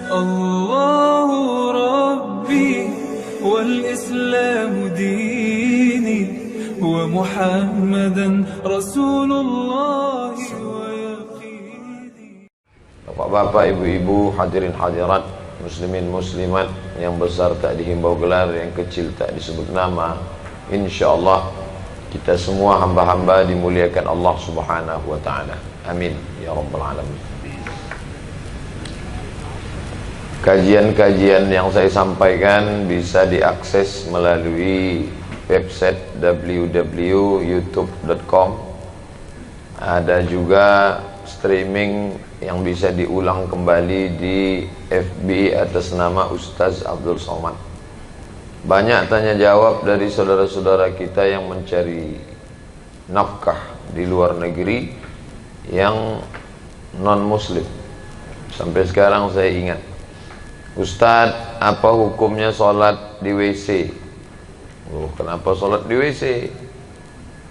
الله ربي والإسلام ديني ومحمدا رسول الله ويقيني. Bapak-bapak, ibu-ibu, hadirin hadirat, muslimin muslimat, yang besar tak dihimbau gelar, yang kecil tak disebut nama. InsyaAllah kita semua hamba-hamba dimuliakan Allah subhanahu wa ta'ala. Amin ya rabbal alamin. Kajian-kajian yang saya sampaikan bisa diakses melalui website www.youtube.com. Ada juga streaming yang bisa diulang kembali di FB atas nama Ustaz Abdul Somad. Banyak tanya jawab dari saudara-saudara kita yang mencari nafkah di luar negeri yang non muslim. Sampai sekarang saya ingat, Ustaz, apa hukumnya sholat di WC? Oh, kenapa sholat di WC?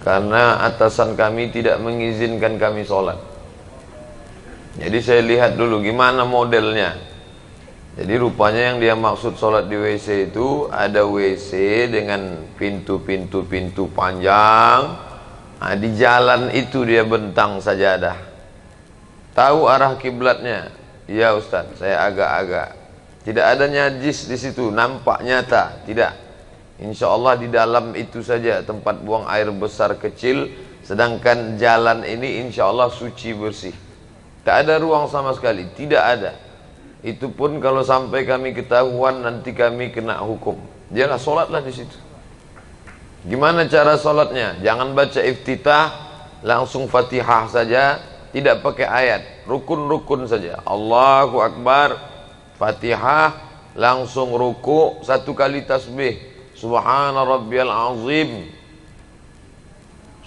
Karena atasan kami tidak mengizinkan kami sholat. Jadi saya lihat dulu gimana modelnya. Jadi rupanya yang dia maksud sholat di WC itu ada WC dengan pintu-pintu panjang. Nah, di jalan itu dia bentang sajadah. Tahu arah kiblatnya? Ya Ustaz, saya agak-agak. Tidak ada najis di situ, nampak nyata, tidak. Insya Allah di dalam itu saja tempat buang air besar kecil, sedangkan jalan ini insya Allah suci bersih. Tak ada ruang sama sekali, tidak ada. Itu pun kalau sampai kami ketahuan nanti kami kena hukum. Dialah solatlah di situ. Gimana cara solatnya? Jangan baca iftitah, langsung Fatihah saja, tidak pakai ayat, rukun-rukun saja. Allahu Akbar, Fatihah, langsung ruku, satu kali tasbih, Subhana rabbiyal azim.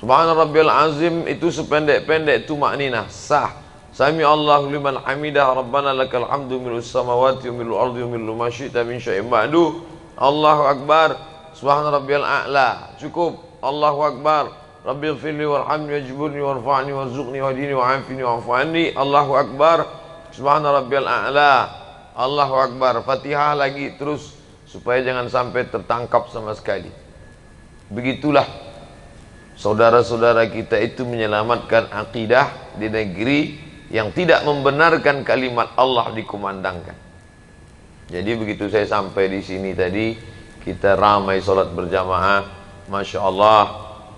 Subhana rabbiyal azim itu sependek-pendek itu maknina sah. Sami Allahu liman hamidah, Rabbana lakal hamdu milus samawati wa milul ardi wa milu ma syi'ta min syai'in ba'du. Allahu Akbar, Subhana rabbiyal a'la. Cukup. Allahu Akbar, Rabbighfirli warhamni wajburni warfa'ni warzuqni wahdini wa'afini wa'fu anni. Allahu Akbar, Subhana rabbiyal a'la. Allahu Akbar, Fatihah lagi terus, supaya jangan sampai tertangkap sama sekali. Begitulah saudara-saudara kita itu menyelamatkan akidah di negeri yang tidak membenarkan kalimat Allah dikumandangkan. Jadi begitu saya sampai di sini tadi, kita ramai sholat berjamaah, Masya Allah,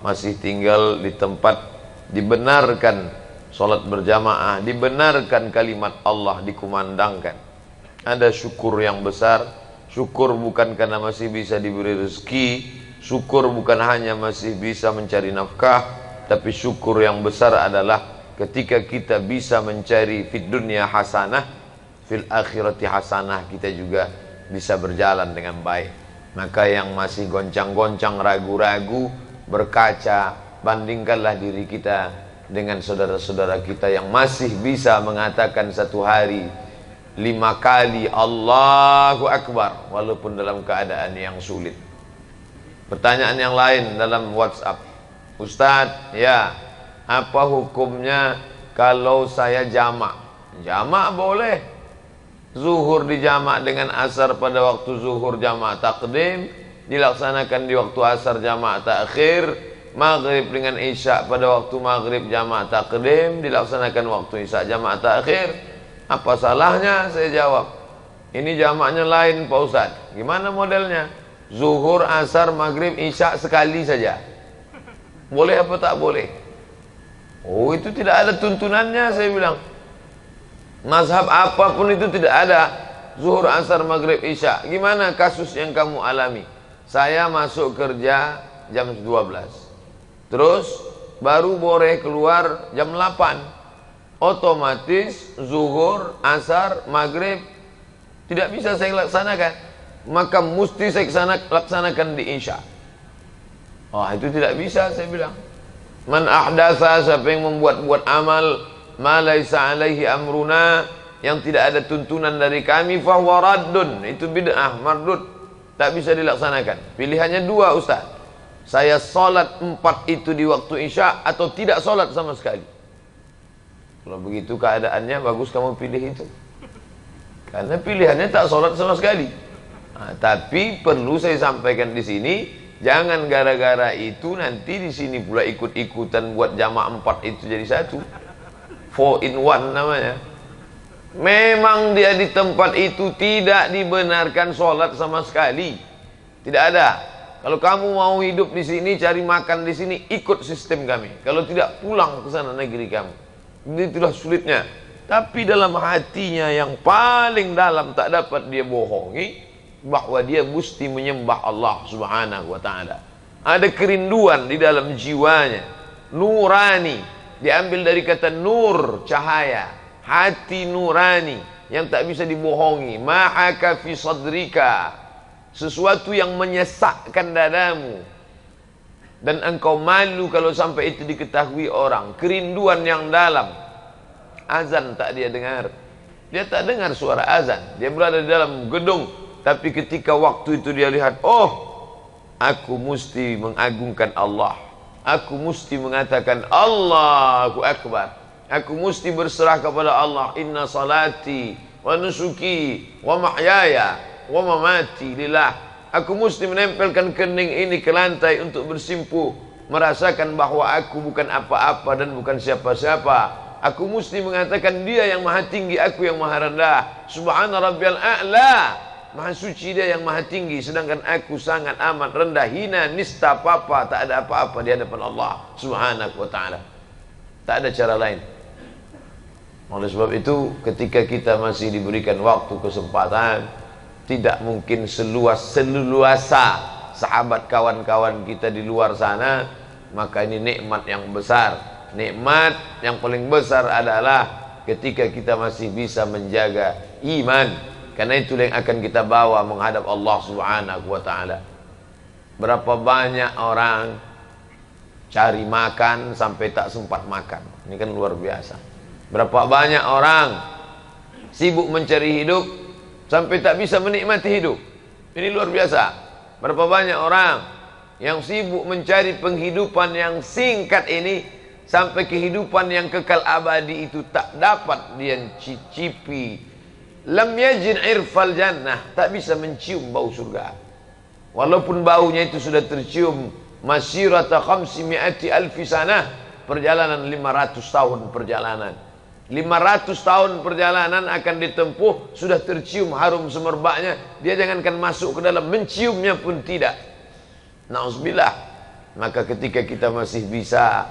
masih tinggal di tempat dibenarkan sholat berjamaah, dibenarkan kalimat Allah dikumandangkan. Ada syukur yang besar. Syukur bukan karena masih bisa diberi rezeki, syukur bukan hanya masih bisa mencari nafkah, tapi syukur yang besar adalah ketika kita bisa mencari fid dunya hasanah, fil akhirati hasanah, kita juga bisa berjalan dengan baik. Maka yang masih goncang-goncang, ragu-ragu, berkaca, bandingkanlah diri kita dengan saudara-saudara kita yang masih bisa mengatakan satu hari 5 kali Allahu Akbar walaupun dalam keadaan yang sulit. Pertanyaan yang lain dalam WhatsApp, Ustadz, ya, apa hukumnya kalau saya jamak? Jamak boleh. Zuhur dijamak dengan asar pada waktu zuhur jamak takdim, dilaksanakan di waktu asar jamak takhir. Maghrib dengan isya pada waktu maghrib jamak takdim, dilaksanakan waktu isya jamak takhir. Apa salahnya? Saya jawab, ini jamaknya lain Pak Ustadz. Gimana modelnya? Zuhur, asar, maghrib, isya sekali saja. Boleh apa tak boleh? Oh, itu tidak ada tuntunannya, saya bilang. Mazhab apapun itu tidak ada. Zuhur, asar, maghrib, isya. Gimana kasus yang kamu alami? Saya masuk kerja jam 12. Terus baru boleh keluar jam 8. Otomatis zuhur, asar, maghrib tidak bisa saya laksanakan, maka mesti saya laksanakan di isya. Oh, itu tidak bisa, saya bilang. Man ahdatsa, siapa yang membuat-buat amal ma laisa alaihi amruna, yang tidak ada tuntunan dari kami, fahuwa raddun, itu bid'ah mardud, tak bisa dilaksanakan. Pilihannya dua, Ustaz. Saya sholat 4 itu di waktu isya atau tidak sholat sama sekali. Kalau begitu keadaannya, bagus kamu pilih itu. Karena pilihannya tak sholat sama sekali. Tapi perlu saya sampaikan di sini, jangan gara-gara itu nanti di sini pula ikut-ikutan buat jamaah 4 itu jadi satu. 4 in 1 namanya. Memang dia di tempat itu tidak dibenarkan sholat sama sekali. Tidak ada. Kalau kamu mau hidup di sini, cari makan di sini, ikut sistem kami. Kalau tidak, pulang ke sana negeri kamu. Itulah sulitnya. Tapi dalam hatinya yang paling dalam tak dapat dia bohongi, bahwa dia mesti menyembah Allah Subhanahu wa ta'ala. Ada kerinduan di dalam jiwanya. Nurani, diambil dari kata nur, cahaya. Hati nurani yang tak bisa dibohongi. Ma'aka fi sadrika, sesuatu yang menyesakkan dadamu, dan engkau malu kalau sampai itu diketahui orang. Kerinduan yang dalam. Azan tak dia dengar. Dia tak dengar suara azan. Dia berada di dalam gedung, tapi ketika waktu itu dia lihat, oh, aku mesti mengagungkan Allah. Aku mesti mengatakan Allahu Akbar. Aku mesti berserah kepada Allah. Inna salati wa nusuki wa mahyaya wa mamati lillah. Aku mesti menempelkan kening ini ke lantai untuk bersimpuh, merasakan bahwa aku bukan apa-apa dan bukan siapa-siapa. Aku mesti mengatakan dia yang maha tinggi, aku yang maha rendah. Subhana rabbiyal a'la, maha suci dia yang maha tinggi, sedangkan aku sangat amat rendah, hina, nista, apa-apa, tak ada apa-apa di hadapan Allah Subhanahu wa ta'ala. Tak ada cara lain. Oleh sebab itu, ketika kita masih diberikan waktu, kesempatan, tidak mungkin seluasa sahabat kawan-kawan kita di luar sana, maka ini nikmat yang besar. Nikmat yang paling besar adalah ketika kita masih bisa menjaga iman, karena itu yang akan kita bawa menghadap Allah Subhanahu wa ta'ala. Berapa banyak orang cari makan sampai tak sempat makan. Ini kan luar biasa. Berapa banyak orang sibuk mencari hidup sampai tak bisa menikmati hidup. Ini luar biasa. Berapa banyak orang yang sibuk mencari penghidupan yang singkat ini, sampai kehidupan yang kekal abadi itu tak dapat dia cicipi. Lam yajid irfal jannah, tak bisa mencium bau surga. Walaupun baunya itu sudah tercium masirata 500 alfi sanah, perjalanan 500 tahun perjalanan. 500 tahun perjalanan akan ditempuh, sudah tercium harum semerbaknya. Dia jangankan masuk ke dalam, menciumnya pun tidak. Na'udzubillah. Maka ketika kita masih bisa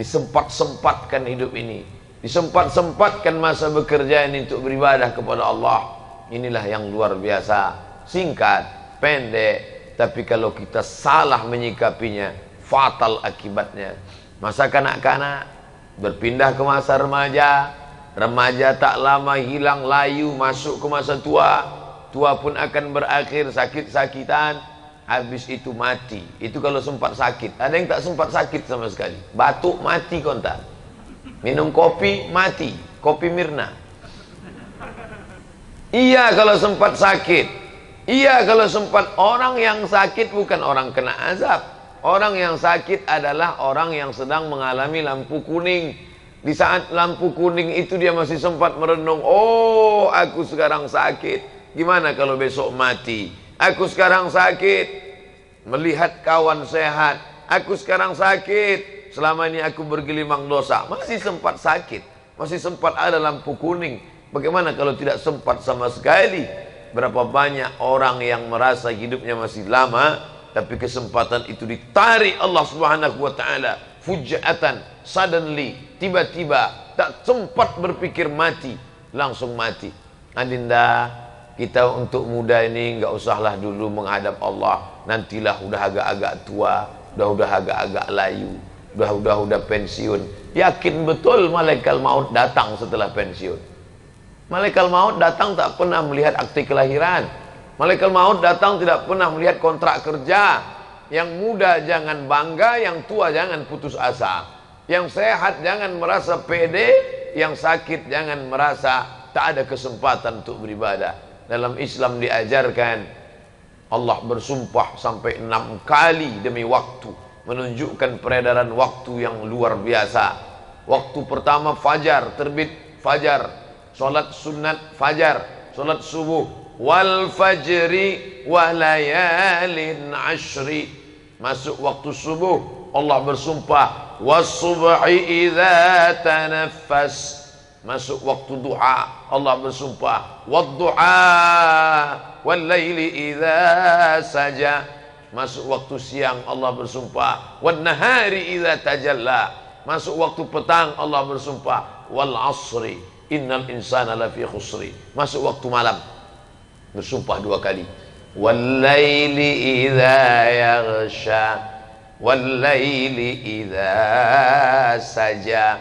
disempat-sempatkan hidup ini, disempat-sempatkan masa bekerja ini untuk beribadah kepada Allah, inilah yang luar biasa. Singkat, pendek, tapi kalau kita salah menyikapinya, fatal akibatnya. Masa kanak-kanak berpindah ke masa remaja, remaja tak lama hilang layu, masuk ke masa tua, tua pun akan berakhir sakit-sakitan. Habis itu mati. Itu kalau sempat sakit. Ada yang tak sempat sakit sama sekali. Batuk mati kontak. Minum kopi mati. Kopi Mirna. Iya kalau sempat sakit. Iya kalau sempat. Orang yang sakit bukan orang kena azab. Orang yang sakit adalah orang yang sedang mengalami lampu kuning. Di saat lampu kuning itu dia masih sempat merenung, oh aku sekarang sakit, gimana kalau besok mati? Aku sekarang sakit, melihat kawan sehat. Aku sekarang sakit, selama ini aku bergelimang dosa. Masih sempat sakit, masih sempat ada lampu kuning. Bagaimana kalau tidak sempat sama sekali? Berapa banyak orang yang merasa hidupnya masih lama, tapi kesempatan itu ditarik Allah Subhanahu wa ta'ala fujatan, suddenly, tiba-tiba, tak sempat berpikir mati, langsung mati. Adinda, kita untuk muda ini enggak usahlah dulu menghadap Allah. Nantilah udah agak-agak tua, udah agak-agak layu, udah pensiun. Yakin betul malaikat maut datang setelah pensiun. Malaikat maut datang tak pernah melihat akte kelahiran. Malaikat maut datang tidak pernah melihat kontrak kerja. Yang muda jangan bangga, yang tua jangan putus asa. Yang sehat jangan merasa pede, yang sakit jangan merasa tak ada kesempatan untuk beribadah. Dalam Islam diajarkan Allah bersumpah sampai 6 kali demi waktu, menunjukkan peredaran waktu yang luar biasa. Waktu pertama fajar, terbit fajar, solat sunat fajar, salat subuh. Wal fajri wa layalin ashri, masuk waktu subuh Allah bersumpah. Was subhi idza tanaffas, masuk waktu duha Allah bersumpah. Wad duha wal laili idza saja, masuk waktu siang Allah bersumpah. Wan nahari idza tajalla, masuk waktu petang Allah bersumpah. Wal asri innal insana lafi khusri, masuk waktu malam bersumpah 2 kali. Wal laili idza yaghsha wal laili idza saja.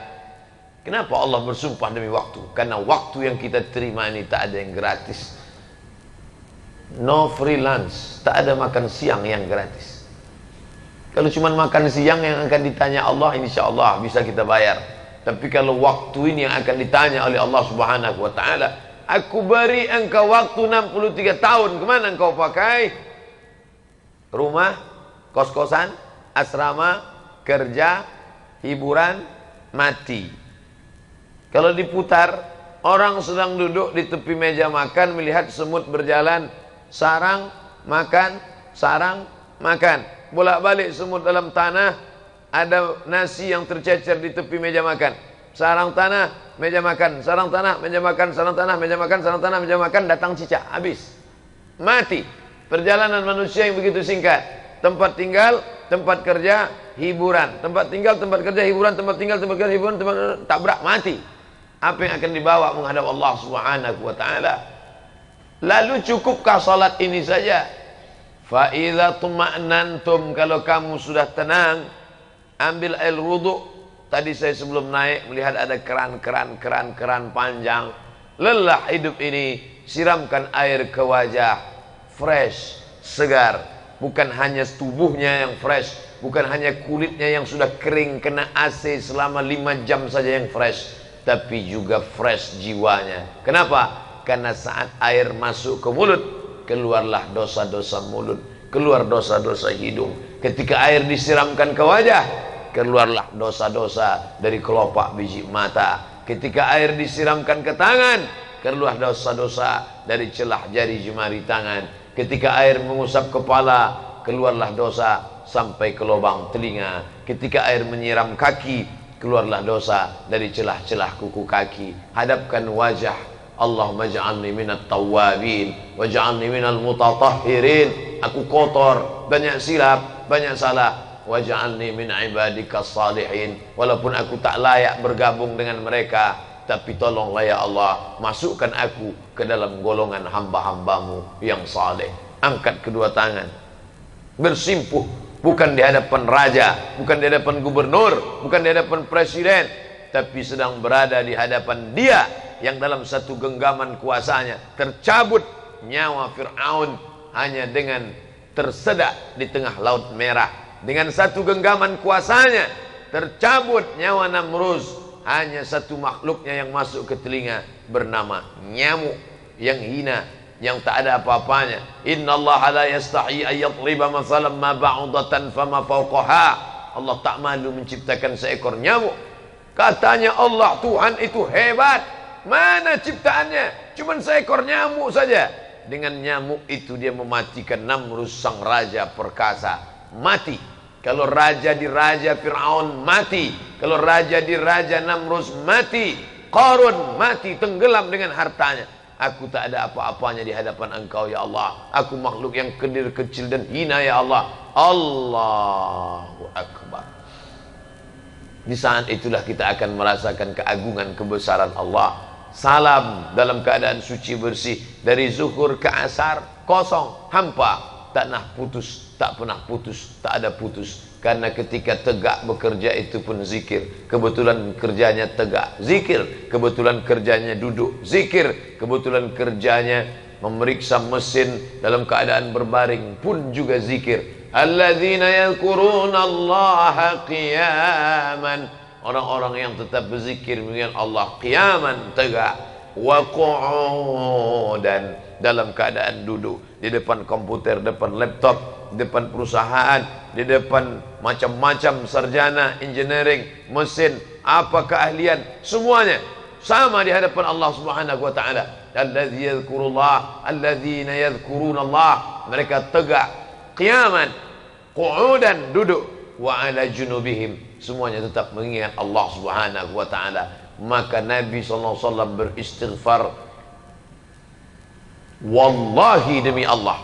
Kenapa Allah bersumpah demi waktu? Karena waktu yang kita terima ini tak ada yang gratis. No freelance, tak ada makan siang yang gratis. Kalau cuma makan siang yang akan ditanya Allah, insya Allah bisa kita bayar. Tapi kalau waktu ini yang akan ditanya oleh Allah Subhanahu wa ta'ala, aku beri engkau waktu 63 tahun, kemana engkau pakai? Rumah, kos-kosan, asrama, kerja, hiburan, mati. Kalau diputar, orang sedang duduk di tepi meja makan, melihat semut berjalan, sarang, makan, sarang, makan. Bolak-balik semut dalam tanah, ada nasi yang tercecer di tepi meja makan. Sarang tanah, meja makan, sarang tanah, meja makan, sarang tanah, meja makan, sarang tanah, meja makan, datang cicak, habis. Mati. Perjalanan manusia yang begitu singkat. Tempat tinggal, tempat kerja, hiburan. Tempat tinggal, tempat kerja, hiburan, tempat tinggal, tempat kerja, hiburan, tempat tabrak, mati. Apa yang akan dibawa menghadap Allah Subhanahu wa ta'ala? Lalu cukupkah salat ini saja? Fa idza tuma'nantum, kalau kamu sudah tenang, ambil air wudu. Tadi saya sebelum naik melihat ada keran panjang. Lelah hidup ini, siramkan air ke wajah, fresh, segar. Bukan hanya tubuhnya yang fresh, bukan hanya kulitnya yang sudah kering kena AC selama 5 jam saja yang fresh, tapi juga fresh jiwanya. Kenapa? Karena saat air masuk ke mulut, keluarlah dosa-dosa mulut, keluar dosa-dosa hidung. Ketika air disiramkan ke wajah, keluarlah dosa-dosa dari kelopak biji mata. Ketika air disiramkan ke tangan, keluar dosa-dosa dari celah jari jemari tangan. Ketika air mengusap kepala, keluarlah dosa sampai ke lubang telinga. Ketika air menyiram kaki, keluarlah dosa dari celah-celah kuku kaki. Hadapkan wajah. Allahumma ja'alni minat tawwabin waj'alni minal mutatahhirin. Aku kotor, banyak silap, banyak salah. Waj'alni min ibadikas salihin. Walaupun aku tak layak bergabung dengan mereka, tapi tolonglah ya Allah, masukkan aku ke dalam golongan hamba-hambamu yang saleh. Angkat kedua tangan, bersimpuh, bukan di hadapan raja, bukan di hadapan gubernur, bukan di hadapan presiden, tapi sedang berada di hadapan Dia yang dalam satu genggaman kuasanya tercabut nyawa Fir'aun hanya dengan tersedak di tengah laut merah. Dengan satu genggaman kuasanya tercabut nyawa Namrus, hanya satu makhluknya yang masuk ke telinga, bernama nyamuk yang hina, yang tak ada apa-apanya. Innallaha la yastahi ayyadriba mathalan ma ba'udatan fama fawqaha. Allah tak malu menciptakan seekor nyamuk. Katanya Allah, Tuhan itu hebat. Mana ciptaannya? Cuman seekor nyamuk saja. Dengan nyamuk itu dia mematikan Namrus sang raja perkasa. Mati. Kalau raja di raja Fir'aun mati. Kalau raja di raja Namrus mati. Qarun mati, tenggelam dengan hartanya. Aku tak ada apa-apanya di hadapan Engkau ya Allah. Aku makhluk yang kecil, kecil dan hina ya Allah. Allahu Akbar. Di saat itulah kita akan merasakan keagungan kebesaran Allah. Salam dalam keadaan suci bersih. Dari zuhur ke asar kosong, hampa. Tak pernah putus, tak pernah putus, tak ada putus. Karena ketika tegak bekerja itu pun zikir. Kebetulan kerjanya tegak, zikir. Kebetulan kerjanya duduk, zikir. Kebetulan kerjanya memeriksa mesin dalam keadaan berbaring pun juga zikir. Alladzina yadhkuruna Allaha qiyaman. Orang-orang yang tetap berzikir mengingat Allah qiyaman, tegak, wa qu'udan, dalam keadaan duduk di depan komputer, depan laptop, depan perusahaan, di depan macam-macam sarjana engineering, mesin, apa keahlian, semuanya sama di hadapan Allah Subhanahu wa taala. Alladzina yadhkuruna Allah, mereka tegak qiyaman, qu'udan, duduk, wa ala junubihim, semuanya tetap mengingat Allah Subhanahu wa taala. Maka Nabi sallallahu alaihi wasallam beristighfar, wallahi demi Allah,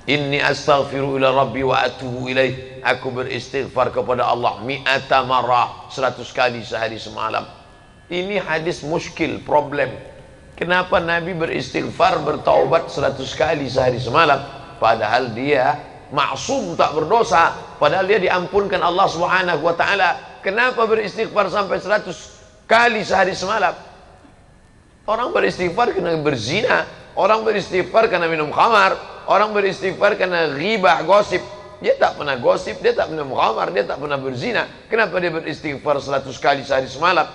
inni astaghfiru ila rabbi wa atubu ilaih, aku beristighfar kepada Allah mi'ata marrah, 100 kali sehari semalam. Ini hadis muskil, problem. Kenapa Nabi beristighfar, bertaubat 100 kali sehari semalam, padahal dia maksum, tak berdosa, padahal dia diampunkan Allah Subhanahu wa taala. Kenapa beristighfar sampai 100 kali sehari semalam? Orang beristighfar karena berzina, orang beristighfar karena minum khamar, orang beristighfar karena ghibah, gosip. Dia tak pernah gosip, dia tak pernah khamar, dia tak pernah berzina. Kenapa dia beristighfar 100 kali sehari semalam?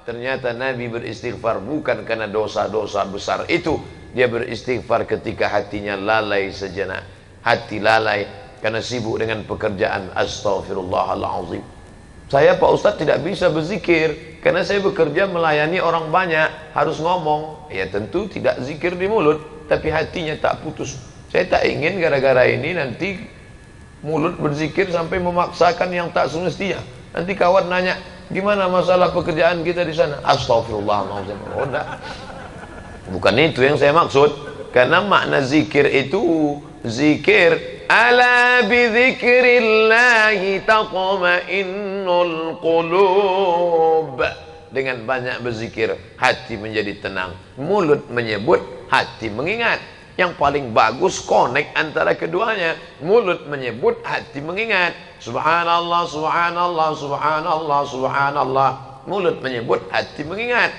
Ternyata Nabi beristighfar bukan karena dosa-dosa besar itu. Dia beristighfar ketika hatinya lalai sejenak. Hati lalai karena sibuk dengan pekerjaan. Astaghfirullahaladzim. Saya Pak Ustadz tidak bisa berzikir karena saya bekerja melayani orang banyak, harus ngomong. Ya tentu tidak zikir di mulut, tapi hatinya tak putus. Saya tak ingin gara-gara ini nanti mulut berzikir sampai memaksakan yang tak semestinya. Nanti kawan nanya, gimana masalah pekerjaan kita di sana? Astaghfirullahaladzim. Oh, enggak. Bukan itu yang saya maksud. Karena makna zikir itu, zikir, ala bi dzikrillahi tatma'innul qulub. Dengan banyak berzikir, hati menjadi tenang. Mulut menyebut, hati mengingat. Yang paling bagus connect antara keduanya. Mulut menyebut, hati mengingat. Subhanallah, subhanallah, subhanallah, subhanallah. Mulut menyebut, hati mengingat.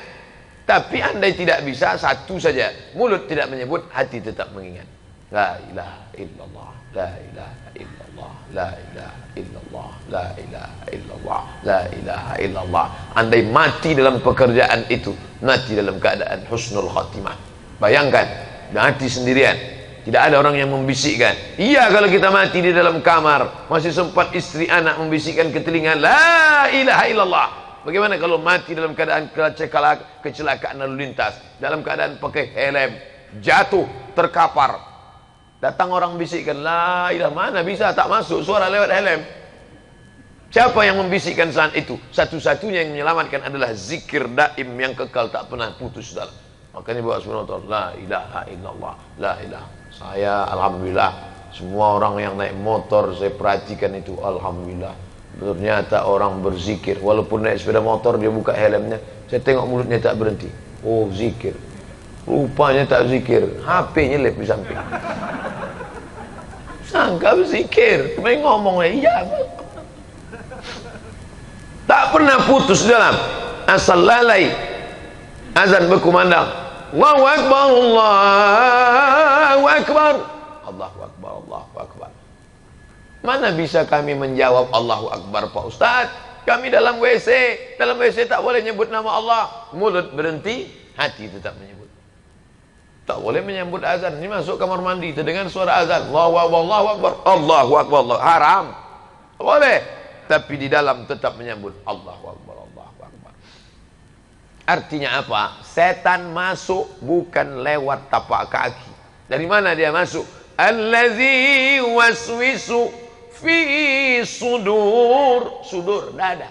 Tapi andai tidak bisa, satu saja. Mulut tidak menyebut, hati tetap mengingat. La ilaha illallah, la ilaha illallah, la ilaha illallah, la ilaha illallah, la ilaha illallah. Andai mati dalam pekerjaan itu, mati dalam keadaan husnul khatimah. Bayangkan, mati sendirian, tidak ada orang yang membisikkan. Iya, kalau kita mati di dalam kamar, masih sempat istri anak membisikkan ke telinga, la ilaha illallah. Bagaimana kalau mati dalam keadaan kecelakaan lalu lintas, dalam keadaan pakai helm, jatuh, terkapar, datang orang bisikkan, la ilaha, mana bisa, tak masuk suara lewat helm. Siapa yang membisikkan saat itu? Satu-satunya yang menyelamatkan adalah zikir daim yang kekal, tak pernah putus dalam. Makanya bawa subhanallah, la ilaha illallah, la ilaha. Saya alhamdulillah, semua orang yang naik motor saya perhatikan itu, alhamdulillah. Ternyata orang berzikir, walaupun naik sepeda motor dia buka helmnya, saya tengok mulutnya tak berhenti. Oh, zikir. Rupanya tak zikir, HP nyelip di samping. Sangka berzikir, main ngomongnya, iya. Tak pernah putus dalam, asal lalai. Azan berkumandang, Allahu Akbar, Allahu Akbar, Allahu Akbar, Allahu Akbar. Mana bisa kami menjawab Allahu Akbar, Pak Ustadz? Kami dalam WC, dalam WC tak boleh nyebut nama Allah. Mulut berhenti, hati tetap menyebut. Tak boleh menyebut azan. Ini masuk kamar mandi, terdengar suara azan, Allahu Akbar, Allahu Akbar, Allahu Akbar, Allah. Haram. Boleh, tapi di dalam tetap menyebut Allahu Akbar, Allahu Akbar. Artinya apa? Setan masuk bukan lewat tapak kaki. Dari mana dia masuk? Allazi waswisu fi sudur, sudur dada,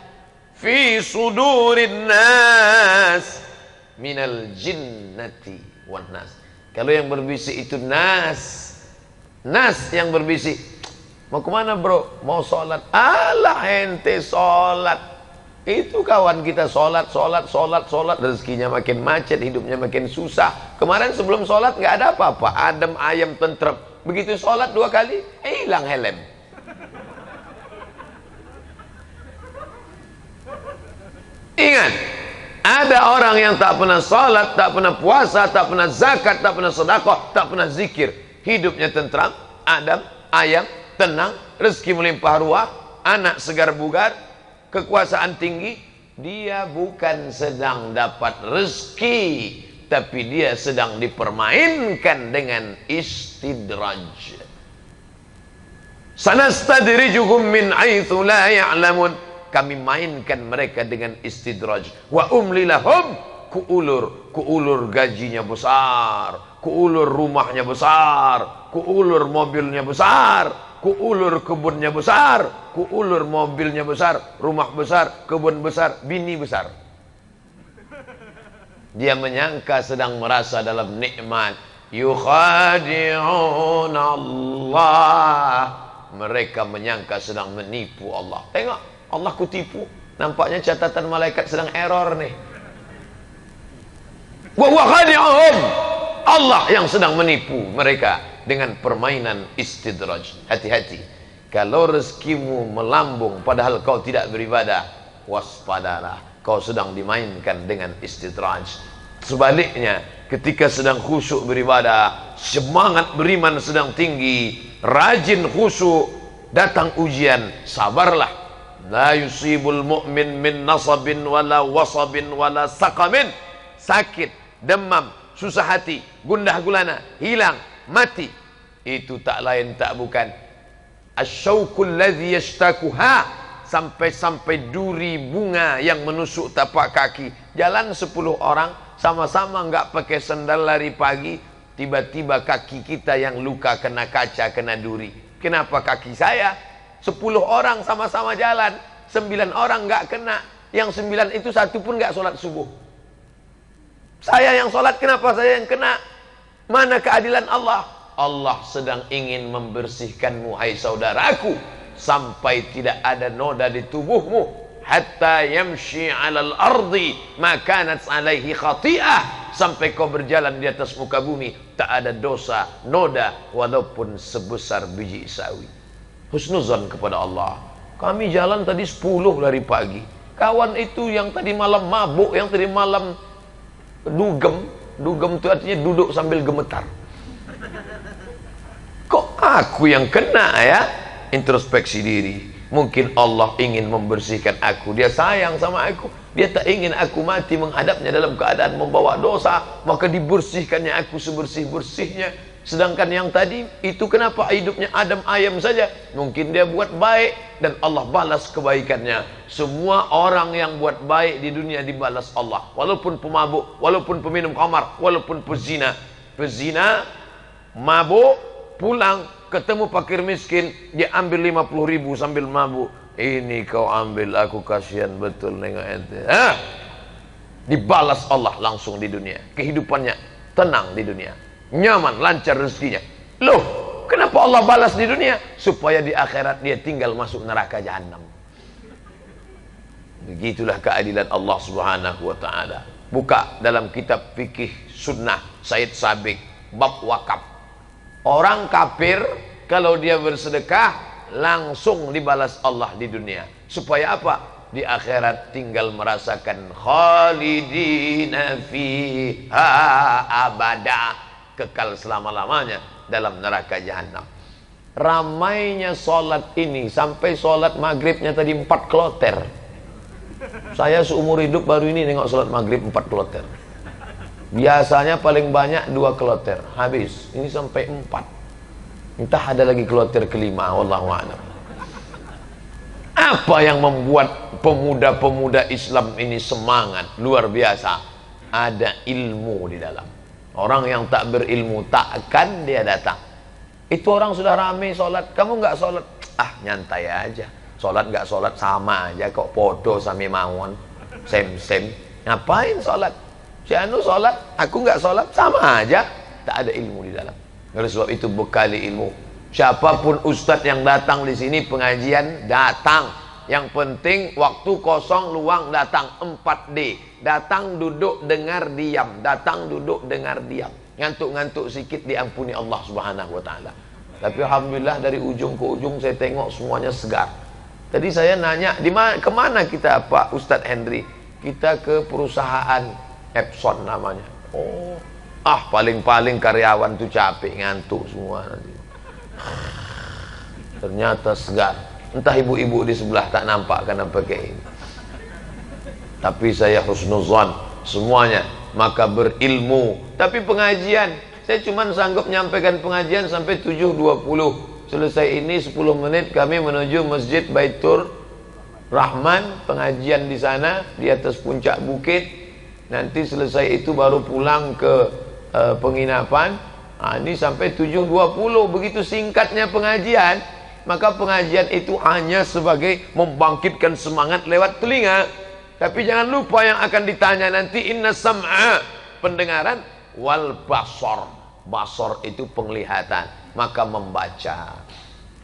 fi sudurin nas minal jinnati wan nas. Kalau yang berbisik itu nas, nas yang berbisik. Mau kemana bro? Mau sholat. Alah ente sholat. Itu kawan kita sholat, rezekinya makin macet, hidupnya makin susah. Kemarin sebelum sholat nggak ada apa-apa, adem ayam tentrem. Begitu sholat 2 kali, hilang helm. Ingat, ada orang yang tak pernah sholat, tak pernah puasa, tak pernah zakat, tak pernah sedekah, tak pernah zikir. Hidupnya tentram, adem ayam, tenang, rezeki melimpah ruah, anak segar bugar, kekuasaan tinggi. Dia bukan sedang dapat rezeki, tapi dia sedang dipermainkan dengan istidraj. Sanastadrijuhum min haitsu la ya'lamun. Kami mainkan mereka dengan istidraj. Wa umli lahum, kuulur gajinya besar, kuulur rumahnya besar, kuulur mobilnya besar, kuulur kebunnya besar, kuulur mobilnya besar, rumah besar, kebun besar, bini besar. Dia menyangka sedang merasa dalam nikmat. Yukhadi'un Allah. Mereka menyangka sedang menipu Allah. Tengok, Allah kutipu. Nampaknya catatan malaikat sedang error nih. Wa huwa khadi'uhum. Allah yang sedang menipu mereka dengan permainan istidraj. Hati-hati. Kalau rezekimu melambung padahal kau tidak beribadah, waspadalah, kau sedang dimainkan dengan istidraj. Sebaliknya, ketika sedang khusyuk beribadah, semangat beriman sedang tinggi, rajin khusyuk, datang ujian, sabarlah. La yusibul mu'min min nasabin wala wasabin wala saqamin. Sakit, demam, susah hati, gundah gulana, hilang, mati. Itu tak lain tak bukan asyauqul ladzi yashtakuha. Sampai-sampai duri bunga yang menusuk tapak kaki. Jalan 10 orang, sama-sama enggak pakai sendal lari pagi, tiba-tiba kaki kita yang luka kena kaca, kena duri. Kenapa kaki saya? 10 orang sama-sama jalan, 9 orang enggak kena. Yang 9 itu satu pun enggak sholat subuh. Saya yang sholat, kenapa saya yang kena? Mana keadilan Allah? Allah sedang ingin membersihkanmu, hai saudaraku, sampai tidak ada noda di tubuhmu. Hatta yamshi 'alal ardi ma kanat 'alaihi khati'ah. Sampai kau berjalan di atas muka bumi, tak ada dosa, noda, walaupun sebesar biji sawi. Husnuzan kepada Allah. Kami jalan tadi 10 dari pagi. Kawan itu yang tadi malam mabuk, yang tadi malam dugem. Dugem itu artinya duduk sambil gemetar. Kok aku yang kena ya? Introspeksi diri. Mungkin Allah ingin membersihkan aku. Dia sayang sama aku. Dia tak ingin aku mati menghadapnya dalam keadaan membawa dosa. Maka dibersihkannya aku sebersih-bersihnya. Sedangkan yang tadi itu kenapa hidupnya Adam ayam saja? Mungkin dia buat baik dan Allah balas kebaikannya. Semua orang yang buat baik di dunia dibalas Allah. Walaupun pemabuk, walaupun peminum khamar, walaupun pezina. Pezina, mabuk, pulang ketemu fakir miskin, dia ambil 50.000 sambil mabuk. Ini kau ambil, aku kasihan betul nengok ente. Dibalas Allah langsung di dunia. Kehidupannya tenang di dunia, nyaman, lancar rezekinya. Loh, kenapa Allah balas di dunia? Supaya di akhirat dia tinggal masuk neraka jahanam. Begitulah keadilan Allah Subhanahu wa taala. Buka dalam kitab fikih sunnah Said Sabiq bab wakaf. Orang kafir kalau dia bersedekah langsung dibalas Allah di dunia. Supaya apa? Di akhirat tinggal merasakan khalidina fiha abada, kekal selama-lamanya dalam neraka jahanam. Ramainya sholat ini sampai sholat maghribnya tadi 4 kloter. Saya seumur hidup baru ini nengok sholat maghrib 4 kloter. Biasanya paling banyak 2 kloter habis. Ini sampai 4. Entah ada lagi kloter kelima, wallahu a'lam. Apa yang membuat pemuda-pemuda Islam ini semangat luar biasa? Ada ilmu di dalam. Orang yang tak berilmu takkan dia datang. Itu orang sudah ramai sholat, kamu nggak sholat, nyantai aja. Sholat nggak sholat sama aja kok, podo sami mawon, sem-sem. Ngapain sholat? Si anu sholat, aku nggak sholat, sama aja. Tak ada ilmu di dalam. Oleh sebab itu bekali ilmu. Siapapun ustadz yang datang di sini pengajian, datang. Yang penting waktu kosong luang datang. 4D. Datang, duduk, dengar, diam. Datang, duduk, dengar, diam. Ngantuk-ngantuk sikit diampuni Allah Subhanahu wa taala. Tapi alhamdulillah dari ujung ke ujung saya tengok semuanya segar. Tadi saya nanya, kemana kita Pak Ustadz Henry? Kita ke perusahaan Epson namanya. Oh, paling-paling karyawan tuh capek, ngantuk semua nanti. Ternyata segar. Entah ibu-ibu di sebelah tak nampak karena pakai ini. Tapi saya husnuzan semuanya, maka berilmu. Tapi pengajian, saya cuma sanggup menyampaikan pengajian sampai 7.20. Selesai ini 10 menit kami menuju Masjid Baitur Rahman, pengajian di sana di atas puncak bukit. Nanti selesai itu baru pulang ke penginapan. Ini sampai 7.20. Begitu singkatnya pengajian. Maka pengajian itu hanya sebagai membangkitkan semangat lewat telinga. Tapi jangan lupa yang akan ditanya nanti, inna sam'a, pendengaran, wal basar. Basar itu penglihatan. Maka membaca.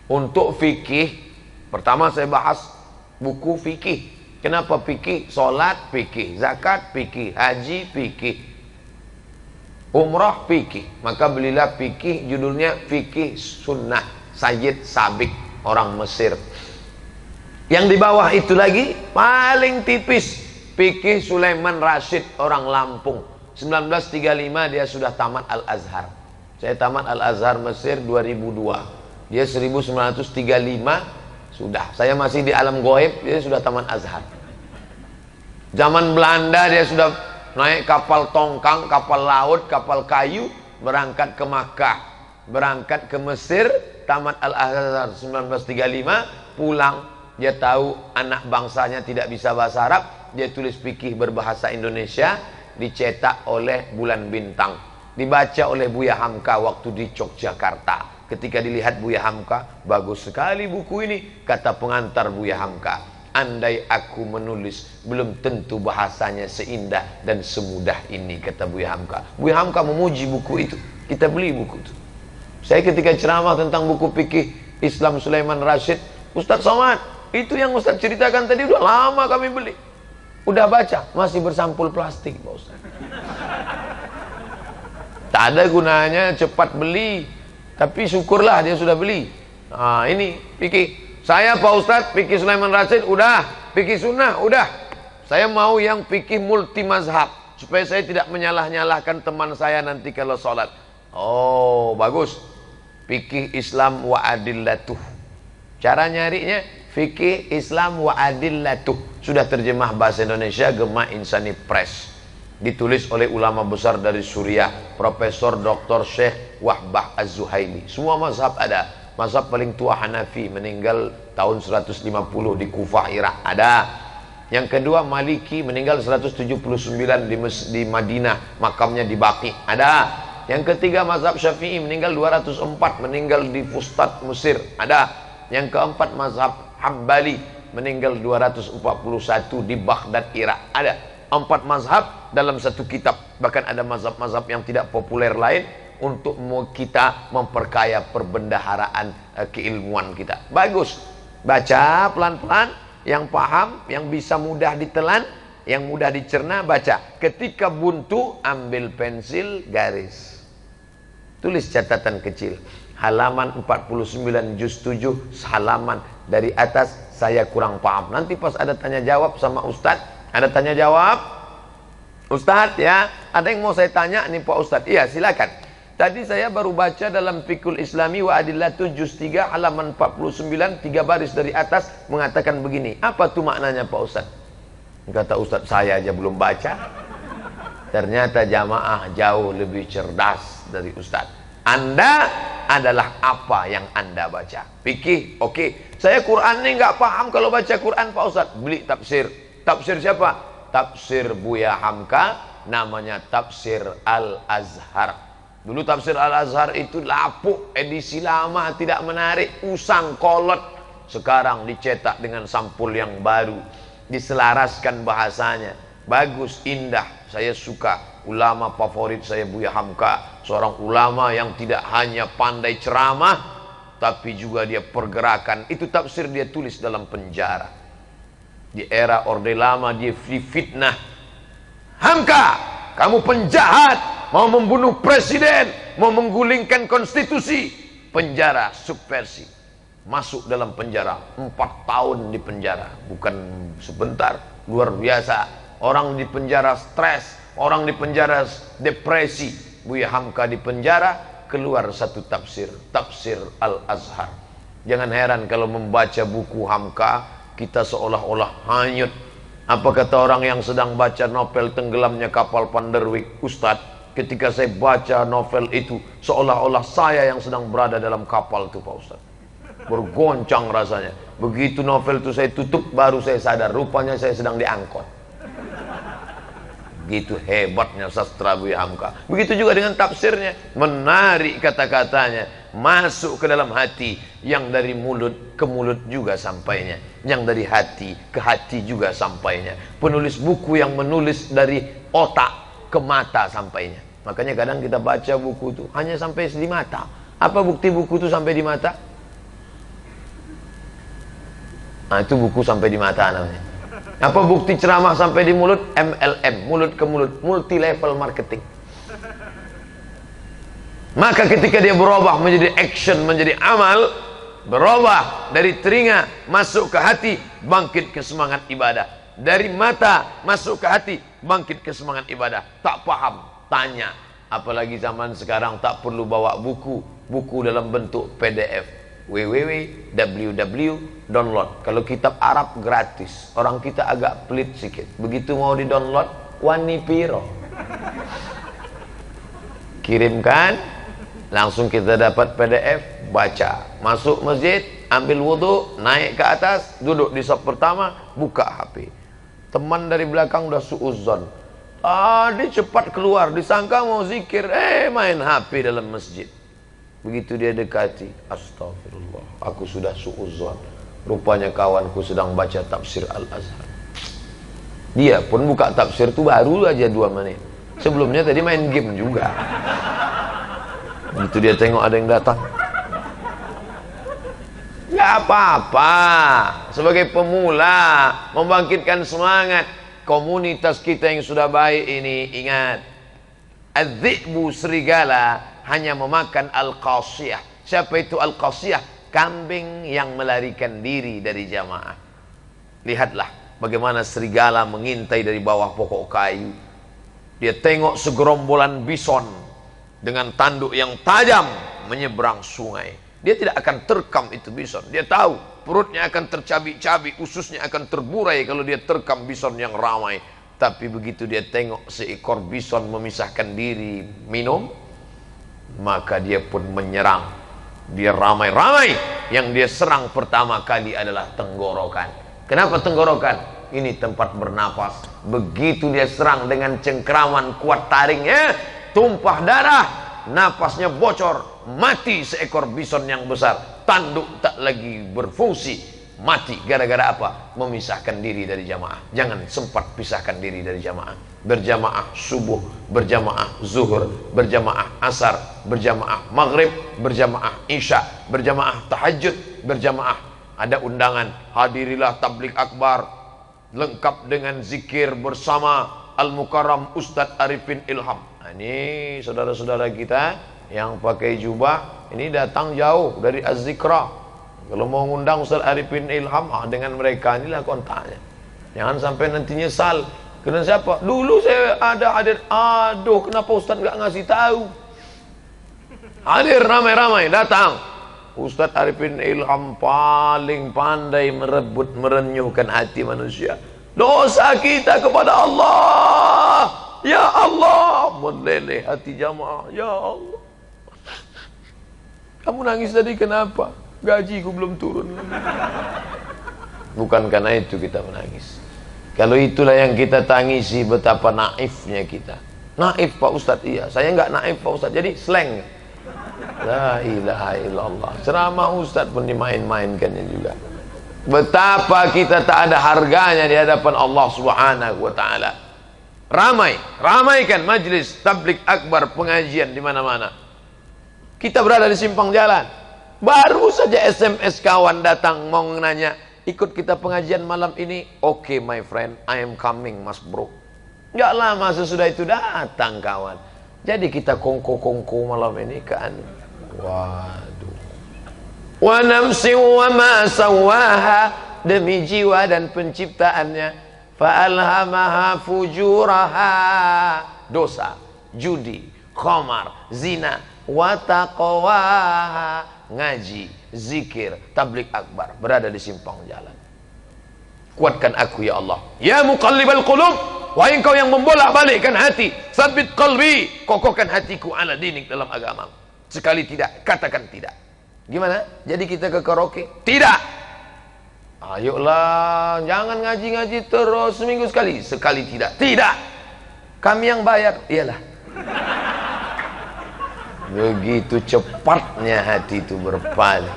Untuk fikih, pertama saya bahas buku fikih. Kenapa fikih? Salat fikih, zakat fikih, haji fikih, umrah fikih. Maka belilah fikih, judulnya Fikih Sunnah Sayyid Sabiq, orang Mesir. Yang di bawah itu lagi paling tipis, Fikih Sulaiman Rashid, orang Lampung. 1935 dia sudah tamat Al-Azhar. Saya tamat Al-Azhar Mesir 2002. Dia 1935 sudah. Saya masih di alam goib, dia sudah tamat Azhar. Zaman Belanda dia sudah naik kapal tongkang, kapal laut, kapal kayu, berangkat ke Makkah, berangkat ke Mesir, tamat Al-Azhar 1935, pulang. Dia tahu anak bangsanya tidak bisa bahasa Arab, dia tulis fikih berbahasa Indonesia, dicetak oleh Bulan Bintang, dibaca oleh Buya Hamka waktu di Yogyakarta. Ketika dilihat Buya Hamka, bagus sekali buku ini, kata pengantar Buya Hamka. Andai aku menulis, belum tentu bahasanya seindah dan semudah ini, kata Buya Hamka. Buya Hamka memuji buku itu. Kita beli buku itu. Saya ketika ceramah tentang buku fikih Islam Sulaiman Rashid, Ustadz Somad, itu yang Ustadz ceritakan tadi udah lama kami beli. Udah baca, masih bersampul plastik, Pak Ustadz. Tak ada gunanya cepat beli. Tapi syukurlah dia sudah beli. Nah, ini fikih. Saya Pak Ustadz, fikih Sulaiman Rashid udah, fikih sunnah udah. Saya mau yang fikih multi mazhab, supaya saya tidak menyalah-nyalahkan teman saya nanti kalau sholat. Oh, bagus. Fikih Islam wa adillatuh. Cara nyarinya fikih Islam wa adillatuh. Sudah terjemah bahasa Indonesia, Gema Insani Press. Ditulis oleh ulama besar dari Suriah, Profesor Dr. Syekh Wahbah Az-Zuhaili. Semua mazhab ada. Mazhab paling tua Hanafi, meninggal tahun 150 di Kufah, Irak, ada. Yang kedua Maliki, meninggal 179 di Madinah, makamnya di Baqi, ada. Yang ketiga mazhab Syafi'i, meninggal 204, meninggal di Fustat, Mesir, ada. Yang keempat mazhab Hambali, meninggal 241 di Baghdad, Irak, ada. 4 mazhab dalam satu kitab. Bahkan ada mazhab-mazhab yang tidak populer lain untuk kita memperkaya perbendaharaan keilmuan kita. Bagus. Baca pelan-pelan, yang paham, yang bisa mudah ditelan, yang mudah dicerna, baca. Ketika buntu, ambil pensil, garis. Tulis catatan kecil. Halaman 49 juz 7, halaman dari atas saya kurang paham. Nanti pas ada tanya jawab sama Ustadz, ada tanya jawab, Ustadz ya, ada yang mau saya tanya nih Pak Ustadz. Iya silakan. Tadi saya baru baca dalam Fiqhul Islami wa Adillatuh juz 3 halaman 49, 3 baris dari atas mengatakan begini. Apa tuh maknanya Pak Ustadz? Kata Ustadz, saya aja belum baca. Ternyata jamaah jauh lebih cerdas dari Ustadz. Anda adalah apa yang Anda baca. Fikih, oke. Saya Quran ini nggak paham kalau baca Quran Pak Ustadz. Beli tafsir. Tafsir siapa? Tafsir Buya Hamka, namanya Tafsir Al-Azhar. Dulu Tafsir Al-Azhar itu lapuk, edisi lama, tidak menarik, usang, kolot. Sekarang dicetak dengan sampul yang baru, diselaraskan bahasanya, bagus, indah. Saya suka. Ulama favorit saya Buya Hamka, seorang ulama yang tidak hanya pandai ceramah, tapi juga dia pergerakan. Itu tafsir dia tulis dalam penjara. Di era Orde Lama dia fitnah. Hamka, kamu penjahat, mau membunuh presiden, mau menggulingkan konstitusi. Penjara, subversi. Masuk dalam penjara, 4 tahun di penjara. Bukan sebentar, luar biasa. Orang di penjara stres, orang di penjara depresi. Buya Hamka di penjara, keluar satu tafsir, Tafsir Al-Azhar. Jangan heran kalau membaca buku Hamka, kita seolah-olah hanyut. Apa kata orang yang sedang baca novel Tenggelamnya Kapal Panderwick? Ustadz, ketika saya baca novel itu, seolah-olah saya yang sedang berada dalam kapal itu Pak Ustadz. Bergoncang rasanya. Begitu novel itu saya tutup, baru saya sadar, rupanya saya sedang diangkut. Gitu hebatnya sastra Buya Hamka. Begitu juga dengan tafsirnya, menarik kata-katanya masuk ke dalam hati, yang dari mulut ke mulut juga sampainya, yang dari hati ke hati juga sampainya. Penulis buku yang menulis dari otak ke mata sampainya. Makanya kadang kita baca buku itu hanya sampai di mata. Apa bukti buku itu sampai di mata? Nah, itu buku sampai di mata namanya. Apa bukti ceramah sampai di mulut? MLM, mulut ke mulut, multi level marketing. Maka ketika dia berubah menjadi action, menjadi amal, berubah dari telinga masuk ke hati, bangkit ke semangat ibadah. Dari mata masuk ke hati, bangkit ke semangat ibadah. Tak paham, tanya. Apalagi zaman sekarang tak perlu bawa buku, buku dalam bentuk PDF. www download. Kalau kitab Arab gratis, orang kita agak pelit sedikit. Begitu mau di download, wani piro, kirimkan, langsung kita dapat PDF, baca. Masuk masjid, ambil wudhu, naik ke atas, duduk di saf pertama, buka HP. Teman dari belakang udah suuzon, dia cepat keluar, disangka mau zikir, main HP dalam masjid. Begitu dia dekati, astagfirullah, aku sudah suuzon, rupanya kawanku sedang baca tafsir Al-Azhar. Dia pun buka tafsir itu baru aja 2 menit, sebelumnya tadi main game juga. Begitu dia tengok ada yang datang, gak apa-apa, sebagai pemula membangkitkan semangat. Komunitas kita yang sudah baik ini, ingat, adz-dzi'bu, serigala, hanya memakan al-qasiyah. Siapa itu al-qasiyah? Kambing yang melarikan diri dari jamaah. Lihatlah bagaimana serigala mengintai dari bawah pokok kayu. Dia tengok segerombolan bison dengan tanduk yang tajam menyeberang sungai. Dia tidak akan terkam itu bison. Dia tahu perutnya akan tercabik-cabik, ususnya akan terburai kalau dia terkam bison yang ramai. Tapi begitu dia tengok seekor bison memisahkan diri minum, maka dia pun menyerang. Dia ramai-ramai. Yang dia serang pertama kali adalah tenggorokan. Kenapa tenggorokan? Ini tempat bernapas. Begitu dia serang dengan cengkraman kuat taringnya, tumpah darah, napasnya bocor, mati seekor bison yang besar. Tanduk tak lagi berfungsi, mati. Gara-gara apa? Memisahkan diri dari jamaah. Jangan sempat pisahkan diri dari jamaah. Berjamaah subuh, berjamaah zuhur, berjamaah asar, berjamaah maghrib, berjamaah isya, berjamaah tahajud, berjamaah. Ada undangan, hadirilah tabligh akbar lengkap dengan zikir bersama Al-Mukarram Ustadz Arifin Ilham. Nah, ini saudara-saudara kita yang pakai jubah ini datang jauh dari Az-Zikra. Kalau mau ngundang Ustadz Arifin Ilham, dengan mereka inilah kontaknya. Jangan sampai nanti nyesal. Kena siapa? Dulu saya ada hadir. Aduh, kenapa Ustaz nggak ngasih tahu? Hadir ramai-ramai, datang. Ustaz Arifin Ilham paling pandai merebut, merenyuhkan hati manusia. Dosa kita kepada Allah. Ya Allah, meleleh hati jamaah. Ya Allah. Kamu nangis tadi kenapa? Gajiku belum turun. Bukan karena itu kita menangis. Kalau itulah yang kita tangisi, betapa naifnya kita. Naif Pak Ustadz, iya. Saya nggak naif Pak Ustadz, jadi slang. La ilaha illallah. Ceramah Ustadz pun dimain-mainkannya juga. Betapa kita tak ada harganya di hadapan Allah Subhanahu wa taala. Ramaikan majlis tabligh akbar, pengajian di mana-mana. Kita berada di simpang jalan. Baru saja SMS kawan datang mau nanya, ikut kita pengajian malam ini. Oke, my friend, I am coming, Mas Bro. Nggak lama sesudah itu datang kawan. Jadi kita kongko-kongko malam ini kan. Waduh. Wa nafsi wa ma sawaha, demi jiwa dan penciptaannya. Fa alhamaha fujuraha, dosa, judi, khamar, zina, wa taqwaha, ngaji, zikir, tabligh akbar, berada di simpang jalan. Kuatkan aku ya Allah. Ya muqallibal qulub, wahai engkau yang membolak-balikkan hati, sabit qalbi, kokohkan hatiku ala dinik, dalam agama. Sekali tidak, katakan tidak. Gimana? Jadi kita ke karaoke? Tidak. Ayolah, jangan ngaji-ngaji terus seminggu sekali. Sekali tidak. Tidak. Kami yang bayar. Iyalah. Begitu cepatnya hati itu berpaling.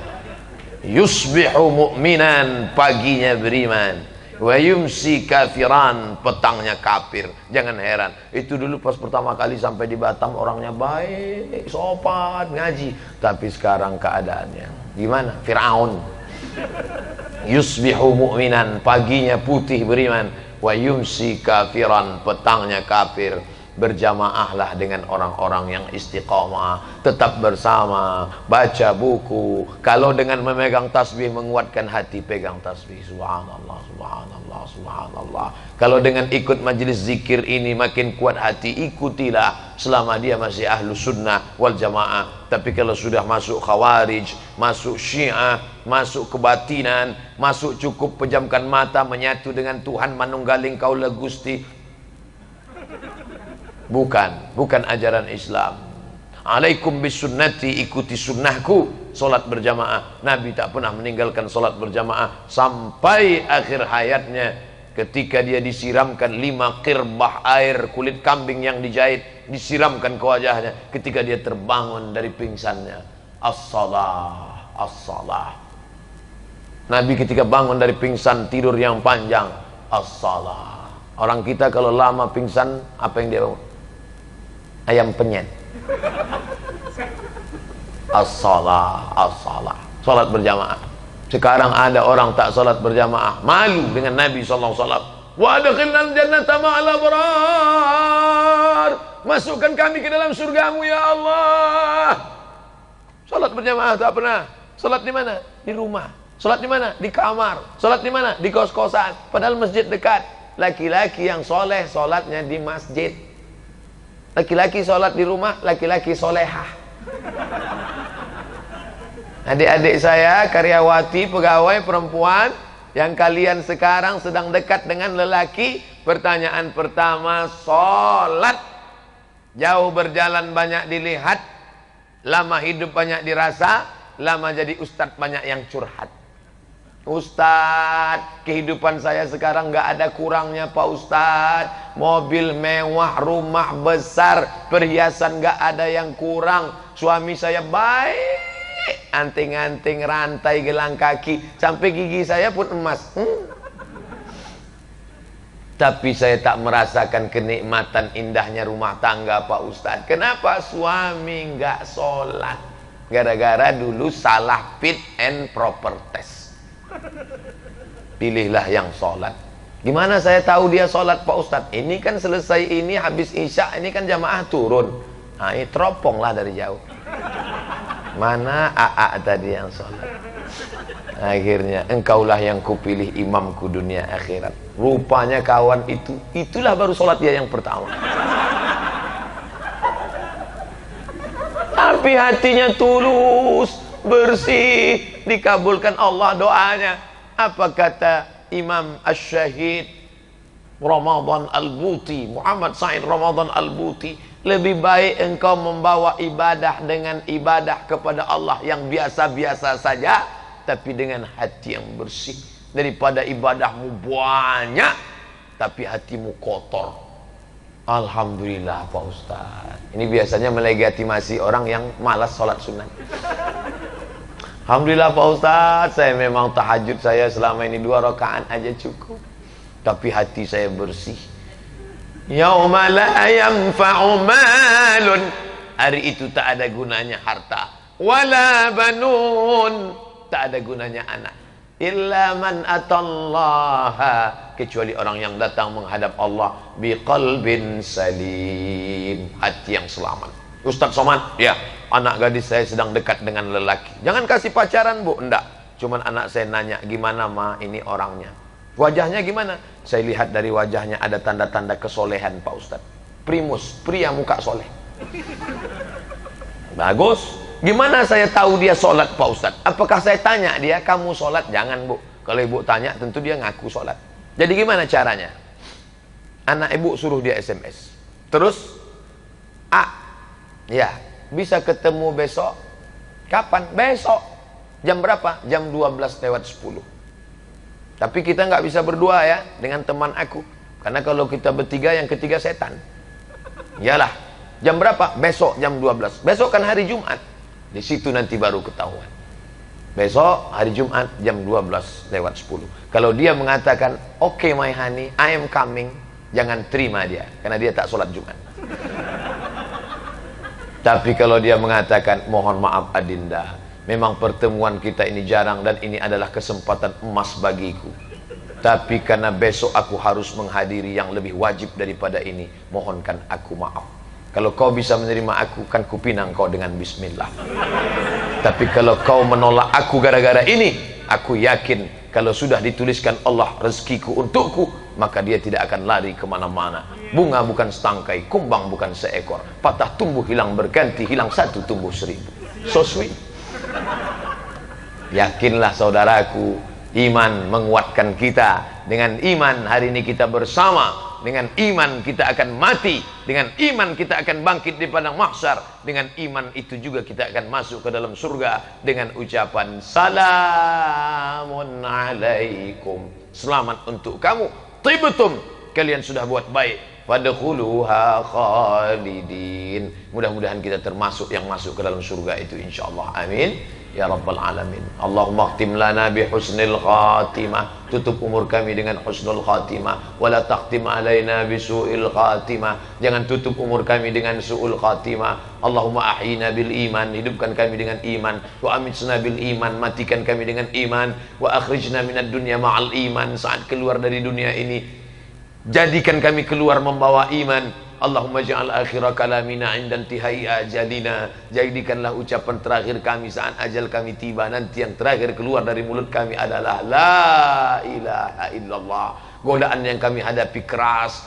Yusbihu mu'minan, paginya beriman, wa yumsi kafiran, petangnya kafir. Jangan heran, itu dulu pas pertama kali sampai di Batam orangnya baik, sopan, ngaji. Tapi sekarang keadaannya gimana? Fir'aun. Yusbihu mu'minan, paginya putih beriman, wa yumsi kafiran, petangnya kafir. Berjamaahlah dengan orang-orang yang istiqamah, tetap bersama, baca buku. Kalau dengan memegang tasbih menguatkan hati, pegang tasbih. Subhanallah, subhanallah, subhanallah. Kalau dengan ikut majelis zikir ini makin kuat hati, ikutilah selama dia masih ahlu sunnah wal jamaah. Tapi kalau sudah masuk khawarij, masuk syiah, masuk kebatinan, masuk cukup pejamkan mata, menyatu dengan Tuhan manunggaling kaula Gusti, bukan ajaran Islam. Alaikum bisunnati, ikuti sunnahku, solat berjamaah. Nabi tak pernah meninggalkan solat berjamaah sampai akhir hayatnya. Ketika dia disiramkan 5 qirbah air kulit kambing yang dijahit, disiramkan ke wajahnya. Ketika dia terbangun dari pingsannya, as-salah, as-salah. Nabi ketika bangun dari pingsan tidur yang panjang, as-salah. Orang kita kalau lama pingsan, apa yang dia bangun? Ayam penyet. As-salah, as-salah. Salat berjamaah. Sekarang ada orang tak salat berjamaah, malu dengan Nabi sallallahu alaihi wasallam. Wa adkhilnal jannata ma'al abrar. Masukkan kami ke dalam surgamu ya Allah. Salat berjamaah tak pernah. Salat di mana? Di rumah. Salat di mana? Di kamar. Salat di mana? Di kos-kosan. Padahal masjid dekat. Laki-laki yang soleh salatnya di masjid. Laki-laki sholat di rumah, laki-laki solehah. Adik-adik saya, karyawati, pegawai perempuan yang kalian sekarang sedang dekat dengan lelaki, pertanyaan pertama, sholat. Jauh berjalan banyak dilihat, lama hidup banyak dirasa, lama jadi ustadz banyak yang curhat. Ustadz, kehidupan saya sekarang gak ada kurangnya Pak Ustadz. Mobil mewah, rumah besar, perhiasan gak ada yang kurang. Suami saya baik, anting-anting, rantai, gelang kaki, sampai gigi saya pun emas. Tapi saya tak merasakan kenikmatan indahnya rumah tangga Pak Ustadz. Kenapa? Suami gak sholat. Gara-gara dulu salah fit and proper test. Pilihlah yang sholat. Gimana saya tahu dia sholat Pak Ustadz? Ini kan selesai ini habis isya, ini kan jamaah turun. Nah, ini teropong lah dari jauh. Mana AA tadi yang sholat? Akhirnya engkaulah yang kupilih imamku dunia akhirat. Rupanya kawan itu, itulah baru sholat dia yang pertama. Tapi hatinya tulus, bersih, dikabulkan Allah doanya. Apa kata Imam Asy-Syahid Ramadan Al-Buti, Muhammad Said Ramadan Al-Buti, lebih baik engkau membawa ibadah dengan ibadah kepada Allah yang biasa-biasa saja, tapi dengan hati yang bersih, daripada ibadahmu banyak tapi hatimu kotor. Alhamdulillah Pak Ustaz. Ini biasanya melegitimasi orang yang malas sholat sunat. Alhamdulillah Pak Ustaz, saya memang tahajud saya selama ini 2 rakaat aja cukup, tapi hati saya bersih. Yauma la yanfa'u malun, hari itu tak ada gunanya harta, wala banun, tak ada gunanya anak, illa man atallaha, kecuali orang yang datang menghadap Allah biqalbin salim, hati yang selamat. Ustaz Somad, ya, anak gadis saya sedang dekat dengan lelaki. Jangan kasih pacaran Bu, enggak. Cuman anak saya nanya, gimana Ma ini orangnya? Wajahnya gimana? Saya lihat dari wajahnya ada tanda-tanda kesolehan Pak Ustaz. Primus, pria muka soleh. Bagus. Gimana saya tahu dia sholat Pak Ustaz? Apakah saya tanya dia, kamu sholat? Jangan Bu. Kalau ibu tanya, tentu dia ngaku sholat. Jadi gimana caranya? Anak ibu suruh dia SMS. Terus, ya, bisa ketemu besok. Kapan? Besok. Jam berapa? Jam 12:10. Tapi kita nggak bisa berdua ya dengan teman aku. Karena kalau kita bertiga, yang ketiga setan. Yalah, jam berapa? Besok jam 12. Besok kan hari Jumat. Di situ nanti baru ketahuan. Besok hari Jumat jam 12:10. Kalau dia mengatakan, "Oke, my honey, I am coming," jangan terima dia, karena dia tak sholat Jumat. Tapi kalau dia mengatakan, "Mohon maaf Adinda, memang pertemuan kita ini jarang dan ini adalah kesempatan emas bagiku. Tapi karena besok aku harus menghadiri yang lebih wajib daripada ini, mohonkan aku maaf. Kalau kau bisa menerima aku, kan kupinang kau dengan bismillah. Tapi kalau kau menolak aku gara-gara ini, aku yakin kalau sudah dituliskan Allah rezekiku untukku, maka dia tidak akan lari kemana-mana. Bunga bukan setangkai, kumbang bukan seekor. Patah tumbuh hilang berganti, hilang satu tumbuh 1000. So sweet. Yakinlah saudaraku, iman menguatkan kita. Dengan iman hari ini kita bersama. Dengan iman kita akan mati. Dengan iman kita akan bangkit di padang mahsyar. Dengan iman itu juga kita akan masuk ke dalam surga dengan ucapan salamun alaikum. Selamat untuk kamu. Tibtum, kalian sudah buat baik. Fadkhuluha khalidin. Mudah-mudahan kita termasuk yang masuk ke dalam surga itu insyaallah. Amin ya rabbal alamin. Allahumma khtim lana bi husnil khatimah. Tutup umur kami dengan husnul khatimah. Wala takhtim alaina bi su'il khatimah. Jangan tutup umur kami dengan su'ul khatimah. Allahumma ahyina bil iman. Hidupkan kami dengan iman. Wa amitna bil iman. Matikan kami dengan iman. Wa akhrijna minad dunya ma'al iman. Saat keluar dari dunia ini, jadikan kami keluar membawa iman. Allahumma ja'al akhira kalamina inda intihai ajalina. Jadikanlah ucapan terakhir kami saat ajal kami tiba. Nanti yang terakhir keluar dari mulut kami adalah la ilaha illallah. Godaan yang kami hadapi keras,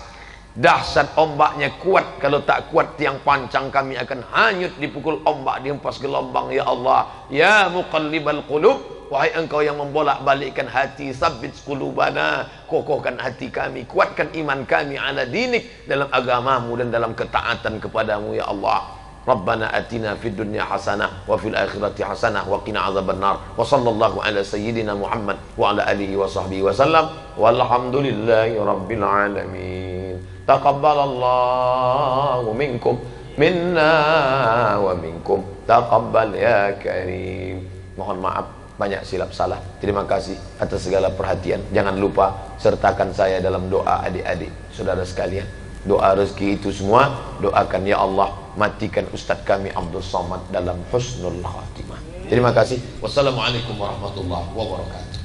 dahsyat, ombaknya kuat. Kalau tak kuat tiang pancang kami akan hanyut dipukul ombak, dihempas gelombang. Ya Allah, ya muqallibal qulub, wahai engkau yang membolak-balikkan hati, sabbit qulubana, kokohkan hati kami, kuatkan iman kami ala dinik, dalam agamamu dan dalam ketaatan kepadamu ya Allah. Rabbana atina fid dunya hasanah wa fil akhirati hasanah wa qina azabannar. Wa sallallahu ala sayyidina Muhammad wa ala alihi wa sahbihi wa sallam. Walhamdulillahi rabbil alamin. Taqabbalallahu minkum minna wa minkum. Taqabbal ya karim. Mohon maaf banyak silap salah. Terima kasih atas segala perhatian. Jangan lupa sertakan saya dalam doa adik-adik, saudara sekalian. Doa rezeki itu semua doakan, ya Allah matikan Ustadz kami Abdul Somad dalam husnul khatimah. Terima kasih. Wassalamualaikum warahmatullahi wabarakatuh.